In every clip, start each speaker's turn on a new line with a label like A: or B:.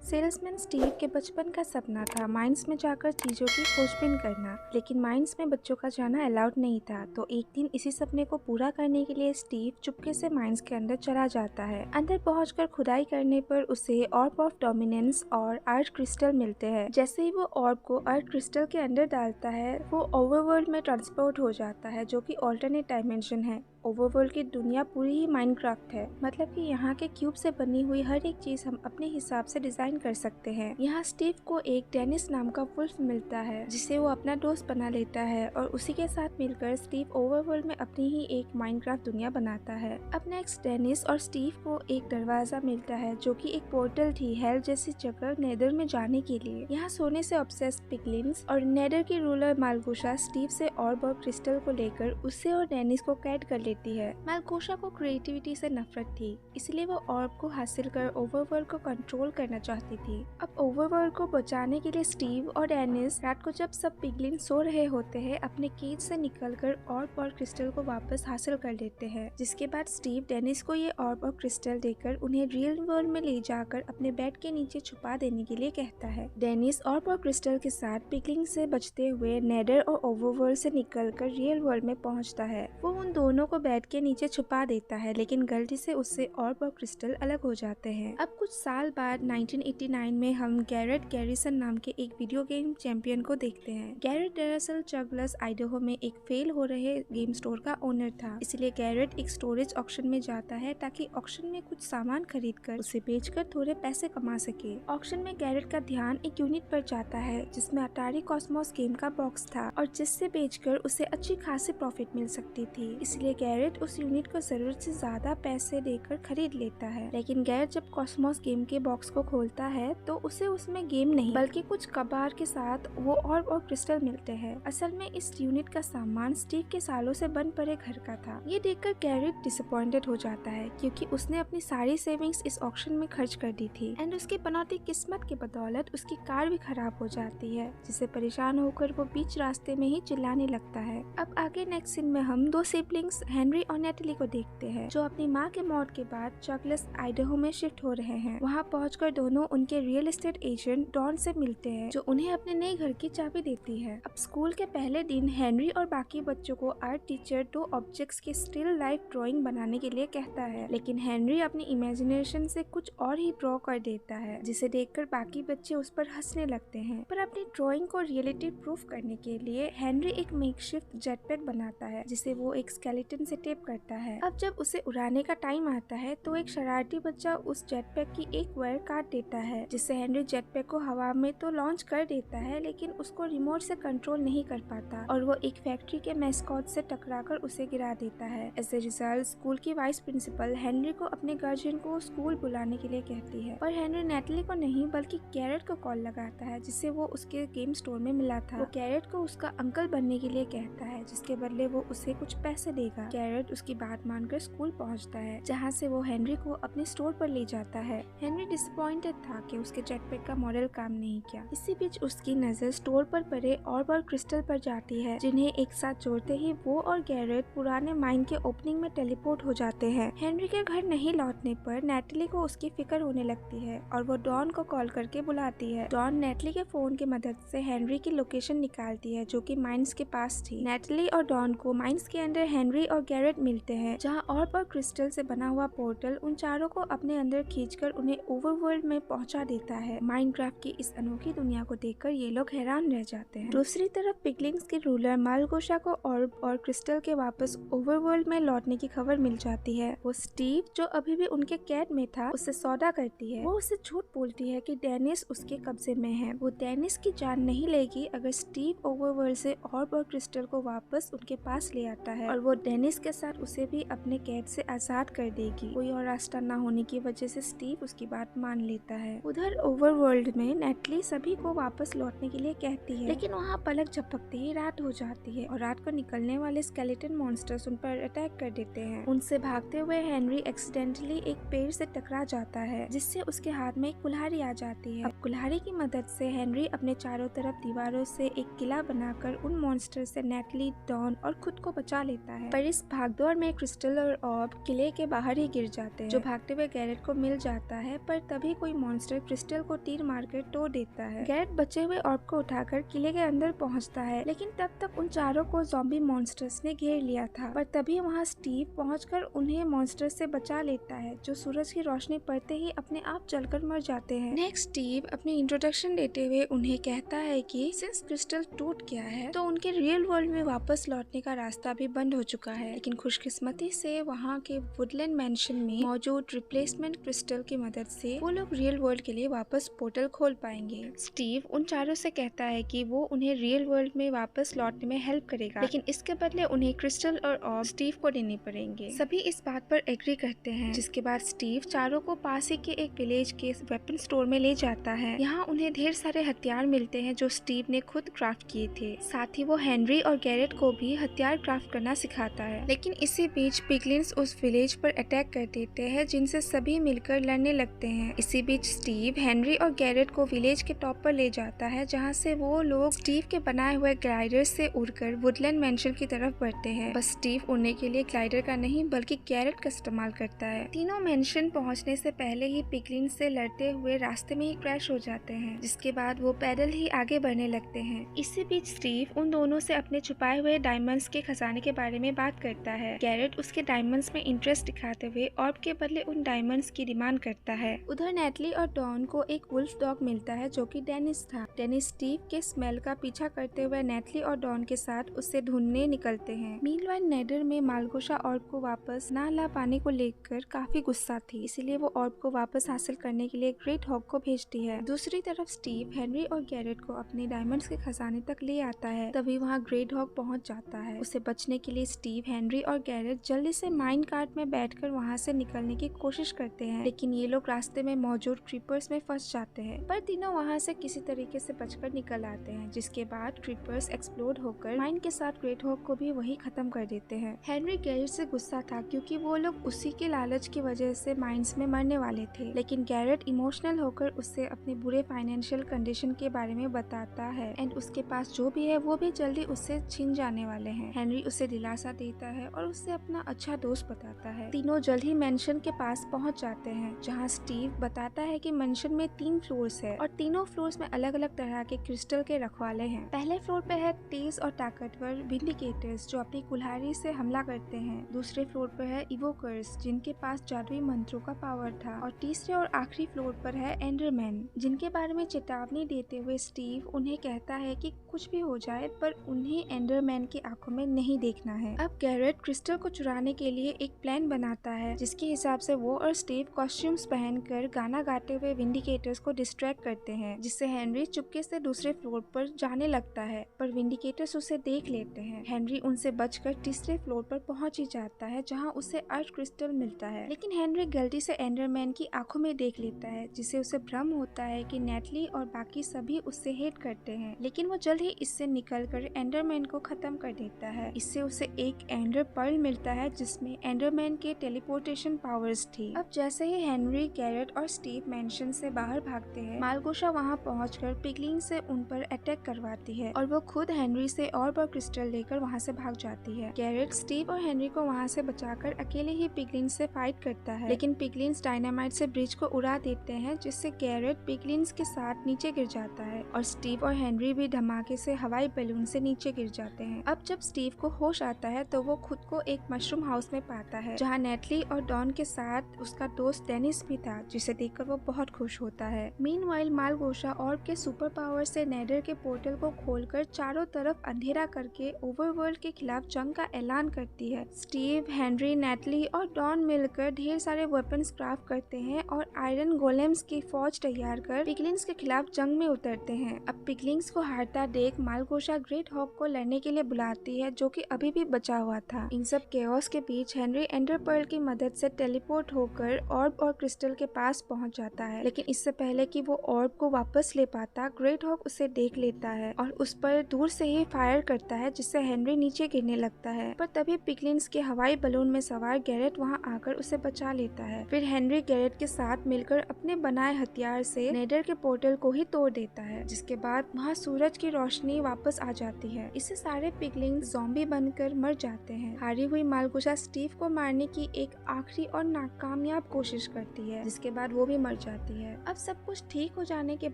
A: Salesman Steve के बचपन का सपना था माइंस में जाकर चीजों की खोजबीन करना, लेकिन माइंस में बच्चों का जाना अलाउड नहीं था। तो एक दिन इसी सपने को पूरा करने के लिए स्टीव चुपके से माइंस के अंदर चला जाता है। अंदर पहुंचकर खुदाई करने पर उसे ऑर्ब ऑफ डोमिनेंस और अर्थ क्रिस्टल मिलते हैं। जैसे ही वो ऑर्ब को अर्थ क्रिस्टल के अंदर डालता है, वो ओवरवर्ल्ड में ट्रांसपोर्ट हो जाता है, जो कि ऑल्टरनेट डायमेंशन है। ओवरवर्ल्ड की दुनिया पूरी ही माइनक्राफ्ट है, मतलब कि यहाँ के क्यूब से बनी हुई हर एक चीज हम अपने हिसाब से डिजाइन कर सकते हैं। यहाँ स्टीव को एक डेनिस नाम का वुल्फ मिलता है, जिसे वो अपना दोस्त बना लेता है और उसी के साथ मिलकर स्टीव ओवरवर्ल्ड में अपनी ही एक माइनक्राफ्ट दुनिया बनाता है। अब नेक्स्ट डेनिस और स्टीव को एक दरवाजा मिलता है, जो कि एक पोर्टल थी हेल जैसी जगह नेदर में जाने के लिए। यहाँ सोने से ऑब्सेस्ड पिगलिन्स और नेदर की रूलर मालगोशा स्टीव से ऑर्ब और क्रिस्टल को लेकर उसे और डेनिस को कैद कर लेती है। मालगोशा को क्रिएटिविटी से नफरत थी, इसलिए वो ऑर्ब को हासिल कर ओवरवर्ल्ड को कंट्रोल करना चाहती थी। अब ओवरवर्ल्ड को बचाने के लिए स्टीव और डेनिस रात को जब सब पिगलिन सो रहे होते हैं, अपने केज से निकलकर ऑर्ब और क्रिस्टल को वापस हासिल कर लेते हैं। जिसके बाद स्टीव डेनिस को ये ऑर्ब और क्रिस्टल देकर उन्हें रियल वर्ल्ड में ले जाकर अपने बेड के नीचे छुपा देने के लिए कहता है। डेनिस ऑर्ब और क्रिस्टल के साथ पिगलिन से बचते हुए नेदर और ओवरवर्ल्ड से निकलकर रियल वर्ल्ड में पहुंचता है। वो उन दोनों को बेड के नीचे छुपा देता है, लेकिन गलती से उससे ऑर्ब और क्रिस्टल अलग हो जाते हैं। अब कुछ साल बाद 1989 में हम गैरेट गैरिसन नाम के एक वीडियो गेम चैंपियन को देखते हैं। गैरेट दरअसल चगलस आइडाहो में एक फेल हो रहे गेम स्टोर का ओनर था, इसलिए गैरेट एक स्टोरेज ऑक्शन में जाता है ताकि ऑक्शन में कुछ सामान खरीद कर उसे बेचकर थोड़े पैसे कमा सके। ऑक्शन में गैरेट का ध्यान एक यूनिट पर जाता है जिसमें अटारी कॉस्मोस गेम का बॉक्स था और जिससे बेचकर उसे अच्छी खासी प्रॉफिट मिल सकती थी, इसलिए गैरेट उस यूनिट को जरूरत से ज्यादा पैसे देकर खरीद लेता है। लेकिन गैरेट जब कॉस्मोस गेम के बॉक्स को खोलता है तो उसे उसमें गेम नहीं बल्कि कुछ कबाड़ के साथ वो ऑर्ब और क्रिस्टल मिलते हैं। असल में इस यूनिट का सामान स्टीव के सालों से बंद पड़े घर का था। ये देखकर गैरेट डिसअपॉइंटेड हो जाता है, क्योंकि उसने अपनी सारी सेविंग्स इस ऑक्शन में खर्च कर दी थी एंड उसकी पनौती किस्मत के बदौलत उसकी कार भी खराब हो जाती है, जिससे परेशान होकर वो बीच रास्ते में ही चिल्लाने लगता है। अब आगे नेक्स्ट सीन में हम दो सिबलिंग्स हेनरी और नेटली को देखते हैं, जो अपनी माँ के मौत के बाद चगलस आइडाहो में शिफ्ट हो रहे हैं। वहाँ पहुंचकर दोनों उनके रियल एस्टेट एजेंट डॉन से मिलते हैं, जो उन्हें अपने नए घर की चाबी देती है। अब स्कूल के पहले दिन हेनरी और बाकी बच्चों को आर्ट टीचर दो ऑब्जेक्ट्स की स्टिल लाइफ ड्राइंग बनाने के लिए कहता है, लेकिन हेनरी अपनी इमेजिनेशन से कुछ और ही ड्रॉ कर देता है, जिसे देखकर बाकी बच्चे उस पर हंसने लगते हैं। पर अपनी ड्राइंग को रियलिटी प्रूफ करने के लिए हेनरी एक मेकशिफ्ट जेटपैक बनाता है, जिसे वो एक स्केलेटन से टेप करता है। अब जब उसे उड़ाने का टाइम आता है तो एक शरारती बच्चा उस जेटपैक की एक वायर काट देता है, जिससे हेनरी जेटपैक को हवा में तो लॉन्च कर देता है, लेकिन उसको रिमोट से कंट्रोल नहीं कर पाता और वो एक फैक्ट्री के मैस्कॉट से टकराकर उसे गिरा देता है। एज ए रिजल्ट स्कूल की वाइस प्रिंसिपल हेनरी को अपने गार्जियन को स्कूल बुलाने के लिए कहती है, और हेनरी नेटली को नहीं बल्कि गैरेट को कॉल लगाता है, जिससे वो उसके गेम स्टोर में मिला था। वो गैरेट को उसका अंकल बनने के लिए कहता है, जिसके बदले वो उसे कुछ पैसे देगा। गैरेट उसकी बात मानकर स्कूल पहुंचता है, जहां से वो हेनरी को अपने स्टोर पर ले जाता है। हेनरी डिसअपॉइंटेड था कि उसके जेटपैक का मॉडल काम नहीं किया। इसी बीच उसकी नजर स्टोर पर पड़े ऑर्ब और क्रिस्टल पर जाती है, जिन्हें एक साथ जोड़ते ही वो और गैरेट पुराने माइन के ओपनिंग में टेलीपोर्ट हो जाते हैं। हेनरी के घर नहीं लौटने पर नेटली को उसकी फिक्र होने लगती है और वो डॉन को कॉल करके बुलाती है। डॉन नेटली के फोन की मदद से हेनरी की लोकेशन निकालती है, जो कि माइंस के पास थी। नेटली और डॉन को माइंस के अंदर हेनरी और गैरेट मिलते हैं, जहां ऑर्ब और क्रिस्टल से बना हुआ पोर्टल उन चारों को अपने अंदर खींचकर उन्हें ओवरवर्ल्ड में पहुंचा देता है। माइनक्राफ्ट की इस अनोखी दुनिया को देखकर ये लोग हैरान रह जाते हैं। दूसरी तरफ पिगलिंग्स के रूलर मालगोशा को ऑर्ब और क्रिस्टल के वापस ओवरवर्ल्ड में लौटने की खबर मिल जाती है। वो स्टीव, जो अभी भी उनके कैद में था, उससे सौदा करती है। वो उससे झूठ बोलती है कि डेनिस उसके कब्जे में है। वो डेनिस की जान नहीं लेगी अगर स्टीव ओवरवर्ल्ड से ऑर्ब और क्रिस्टल को वापस उनके पास ले आता है, और वो डेनिस के साथ उसे भी अपने कैद से आजाद कर देगी। कोई और रास्ता न होने की वजह से स्टीव उसकी बात मान लेता है। उधर ओवरवर्ल्ड में नेटली सभी को वापस लौटने के लिए कहती है, लेकिन वहाँ पलक झपकते ही रात हो जाती है और रात को निकलने वाले स्केलेटन मॉन्स्टर्स उन पर अटैक कर देते हैं। उनसे भागते हुए हेनरी एक्सीडेंटली एक पेड़ से टकरा जाता है, जिससे उसके हाथ में एक कुल्हाड़ी आ जाती है। अब कुल्हाड़ी की मदद से हेनरी अपने चारों तरफ दीवारों से एक किला बनाकर उन मॉन्स्टर से नेटली, डॉन और खुद को बचा लेता है। पर इस भागदौड़ में क्रिस्टल और ऑर्ब किले के बाहर ही गिर जाते हैं, जो भागते हुए गैरेट को मिल जाता है, पर तभी कोई मॉन्स्टर क्रिस्टल को तीर मारकर तोड़ देता है। गैरेट बचे हुए ऑर्ब को उठाकर किले के अंदर पहुंचता है, लेकिन तब तक उन चारों को ज़ॉम्बी मॉन्स्टर्स ने घेर लिया था। पर तभी वहां स्टीव पहुंचकर उन्हें मॉन्स्टर से बचा लेता है, जो सूरज की रोशनी पड़ते ही अपने आप जलकर मर जाते हैं। नेक्स्ट स्टीव अपनी इंट्रोडक्शन देते हुए उन्हें कहता है कि सिंस क्रिस्टल टूट गया है तो उनके रियल वर्ल्ड में वापस लौटने का रास्ता भी बंद हो चुका है, लेकिन खुशकिस्मती से वहाँ के वुडलैंड मैंशन में मौजूद रिप्लेसमेंट क्रिस्टल की मदद से वो लोग रियल वर्ल्ड के लिए वापस पोर्टल खोल पाएंगे। स्टीव उन चारों से कहता है कि वो उन्हें रियल वर्ल्ड में वापस लौटने में हेल्प करेगा, लेकिन इसके बदले उन्हें क्रिस्टल और ऑर्ब स्टीव को देने पड़ेंगे। सभी इस बात पर एग्री करते हैं, जिसके बाद स्टीव चारों को पास ही के एक विलेज के वेपन स्टोर में ले जाता है। यहाँ उन्हें ढेर सारे हथियार मिलते हैं जो स्टीव ने खुद क्राफ्ट किए थे। साथ ही वो हेनरी और गैरेट को भी हथियार क्राफ्ट करना सिखाता है। लेकिन इसी बीच पिगलिन्स उस विलेज पर अटैक कर देते हैं, जिनसे सभी मिलकर लड़ने लगते हैं। इसी बीच स्टीव हेनरी और गैरेट को विलेज के टॉप पर ले जाता है, जहाँ से वो लोग स्टीव के बनाए हुए ग्लाइडर से उड़कर वुडलैंड मैंशन की तरफ बढ़ते हैं। बस स्टीव उड़ने के लिए ग्लाइडर का नहीं बल्कि गैरेट का इस्तेमाल करता है। तीनों मैंशन पहुँचने से पहले ही पिगलिन्स से लड़ते हुए रास्ते में ही क्रैश हो जाते हैं, जिसके बाद वो पैदल ही आगे बढ़ने लगते हैं। इसी बीच स्टीव उन दोनों से अपने छुपाए हुए डायमंड्स के खजाने के बारे में बात करता है। गैरेट उसके डायमंड्स में इंटरेस्ट दिखाते हुए ऑर्ब के बदले उन डायमंड्स की डिमांड करता है। उधर नेटली और डॉन को एक वुल्फ डॉग मिलता है, जो कि डेनिस था। डेनिस स्टीव के स्मेल का पीछा करते हुए नेटली और डॉन के साथ उसे ढूंढने निकलते हैं। मीनवाइल नेडर में मालगोशा ऑर्ब को वापस ना ला पाने को लेकर काफी गुस्सा थी, इसीलिए वो ऑर्ब को वापस हासिल करने के लिए ग्रेट हॉग को भेजती है। दूसरी तरफ स्टीव हेनरी और गैरेट को अपने डायमंड्स के खजाने तक ले आता है। तभी वहाँ ग्रेट हॉग पहुँच जाता है। उसे बचने के लिए स्टीव हेनरी और गैरेट जल्दी से माइन कार्ट में बैठकर वहाँ से निकलने की कोशिश करते हैं, लेकिन ये लोग रास्ते में मौजूद क्रीपर्स में फंस जाते हैं। पर तीनों वहाँ से किसी तरीके से बचकर निकल आते हैं, जिसके बाद क्रीपर्स एक्सप्लोड होकर माइन के साथ ग्रेट हॉग को भी वही खत्म कर देते हैं। हेनरी गैरेट से गुस्सा था क्योंकि वो लोग उसी के लालच की वजह से माइंस में मरने वाले थे, लेकिन गैरेट इमोशनल होकर उससे अपने बुरे फाइनेंशियल कंडीशन के बारे में बताता है एंड उसके पास जो भी है वो भी जल्दी उससे छिन जाने वाले हैं। हेनरी उसे दिलासा देता है और उससे अपना अच्छा दोस्त बताता है। तीनों जल्द ही मेंशन के पास पहुंच जाते हैं, जहां स्टीव बताता है कि मेंशन में 3 फ्लोर्स है और तीनों फ्लोर्स में अलग अलग तरह के क्रिस्टल के रखवाले हैं। पहले फ्लोर पे है तेज और ताकतवर विंडिकेटर्स जो अपनी कुल्हाड़ी से हमला करते हैं। दूसरे फ्लोर पर है इवोकर्स जिनके पास जादुई मंत्रों का पावर था, और तीसरे और आखिरी फ्लोर पर है एंडरमैन, जिनके बारे में चेतावनी देते हुए स्टीव उन्हें कहता है कि कुछ भी हो जाए पर उन्हें एंडरमैन की आंखों में नहीं देखना है। अब गैरेट क्रिस्टल को चुराने के लिए एक प्लान बनाता है, जिसके हिसाब से वो और स्टीव कॉस्ट्यूम्स पहनकर गाना गाते हुए विंडिकेटर्स को डिस्ट्रैक्ट करते हैं, जिससे हेनरी चुपके से दूसरे फ्लोर पर जाने लगता है, पर विंडिकेटर्स उसे देख लेते हैं। हेनरी उनसे बचकर तीसरे फ्लोर पर पहुंच ही जाता है, जहां उसे अर्थ क्रिस्टल मिलता है, लेकिन हेनरी गलती से एंडरमैन की आंखों में देख लेता है, जिससे उसे भ्रम होता है कि नेटली और बाकी सभी उससे हेट करते हैं, लेकिन वो जल्द ही इससे निकलकर एंडरमैन को खत्म कर देता है। इससे उसे एक एंडर पर्ल मिलता है जिसमें एंडरमैन के टेलीपोर्टेशन पावर्स थी। अब जैसे ही हेनरी, गैरेट और स्टीव मेंशन से बाहर भागते हैं, मालगोशा वहां पहुंचकर पिगलिन से उन पर अटैक करवाती है और वो खुद हेनरी से और क्रिस्टल लेकर वहां से भाग जाती है। गैरेट स्टीव और हेनरी को वहां से बचाकर अकेले ही पिगलिन से फाइट करता है, लेकिन पिगलिन्स डायनामाइट से ब्रिज को उड़ा देते हैं, जिससे गैरेट पिगलिन्स के साथ नीचे गिर जाता है और स्टीव और हेनरी भी धमाके से हवाई बैलून से नीचे गिर जाते हैं। अब जब स्टीव को होश आता है तो वो खुद को एक मशरूम हाउस में पाता है, जहाँ नेटली और डॉन के साथ उसका दोस्त डेनिस भी था, जिसे देखकर वो बहुत खुश होता है। मीनवाइल मालगोशा ऑर्ब के सुपर पावर से नेडर के पोर्टल को खोलकर चारों तरफ अंधेरा करके ओवरवर्ल्ड के खिलाफ जंग का ऐलान करती है। स्टीव, हेनरी, नेटली और डॉन मिलकर ढेर सारे वेपन्स क्राफ्ट करते हैं और आयरन गोलेम्स की फौज तैयार कर पिगलिन्स के खिलाफ जंग में उतरते हैं। अब पिगलिन्स को हारता देख मालगोशा ग्रेट हॉग को लड़ने के लिए बुलाती है, जो कि अभी भी बचा हुआ था। इन सब केओस के बीच हेनरी एंडर पर्ल की मदद से टेलीपोर्ट होकर ऑर्ब और क्रिस्टल के पास पहुंच जाता है, लेकिन इससे पहले कि वो ऑर्ब को वापस ले पाता, ग्रेट हॉग उसे देख लेता है और उस पर दूर से ही फायर करता है, जिससे हेनरी नीचे गिरने लगता है। पर तभी पिगलिन्स के हवाई बलून में सवार गैरेट वहां आकर उसे बचा लेता है। फिर हेनरी गैरेट के साथ मिलकर अपने बनाए हथियार से नेडर के पोर्टल को ही तोड़ देता है, जिसके बाद वहां सूरज की रोशनी रोशनी वापस आ जाती है। इससे सारे पिगलिंग ज़ॉम्बी बनकर मर जाते हैं। हारी हुई मालगुजा स्टीव को मारने की एक आखिरी और नाकामयाब कोशिश करती है, जिसके बाद वो भी मर जाती है। अब सब कुछ ठीक हो जाने के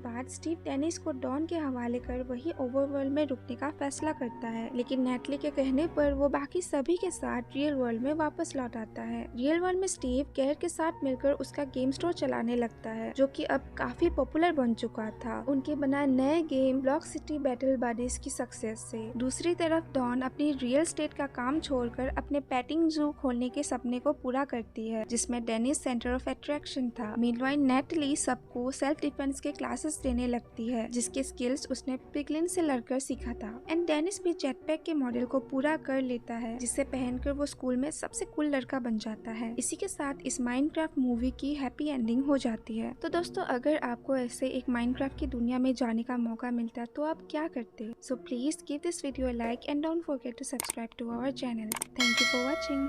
A: बाद स्टीव डेनिस को डॉन के हवाले कर वही ओवरवर्ल्ड में रुकने का फैसला करता है, लेकिन नेटली के कहने पर वो बाकी सभी के साथ रियल वर्ल्ड में वापस लौट आता है। रियल वर्ल्ड में स्टीव गैर के साथ मिलकर उसका गेम स्टोर चलाने लगता है, जो कि अब काफी पॉपुलर बन चुका था उनके बनाए नए game block city battle buddies की सक्सेस से। दूसरी तरफ डॉन अपनी रियल स्टेट का काम छोड़कर अपने पेटिंग जू खोलने के सपने को पूरा करती है, जिसमें डेनिस सेंटर ऑफ अट्रैक्शन था। मीनवाइल नेटली सबको सेल्फ डिफेंस के क्लासेस देने लगती है, जिसके स्किल्स उसने पिगलिन से लड़कर सीखा था। एंड डेनिस भी जेटपैक के मॉडल को पूरा कर लेता है, जिसे पहनकर वो स्कूल में सबसे कूल लड़का बन जाता है। इसी के साथ इस माइनक्राफ्ट मूवी की हैप्पी एंडिंग हो जाती है। तो दोस्तों, अगर आपको ऐसे एक माइनक्राफ्ट की दुनिया में जाने का मौका मिलता तो आप क्या करते? So please give this video a like and don't forget to subscribe to our channel. Thank you for watching.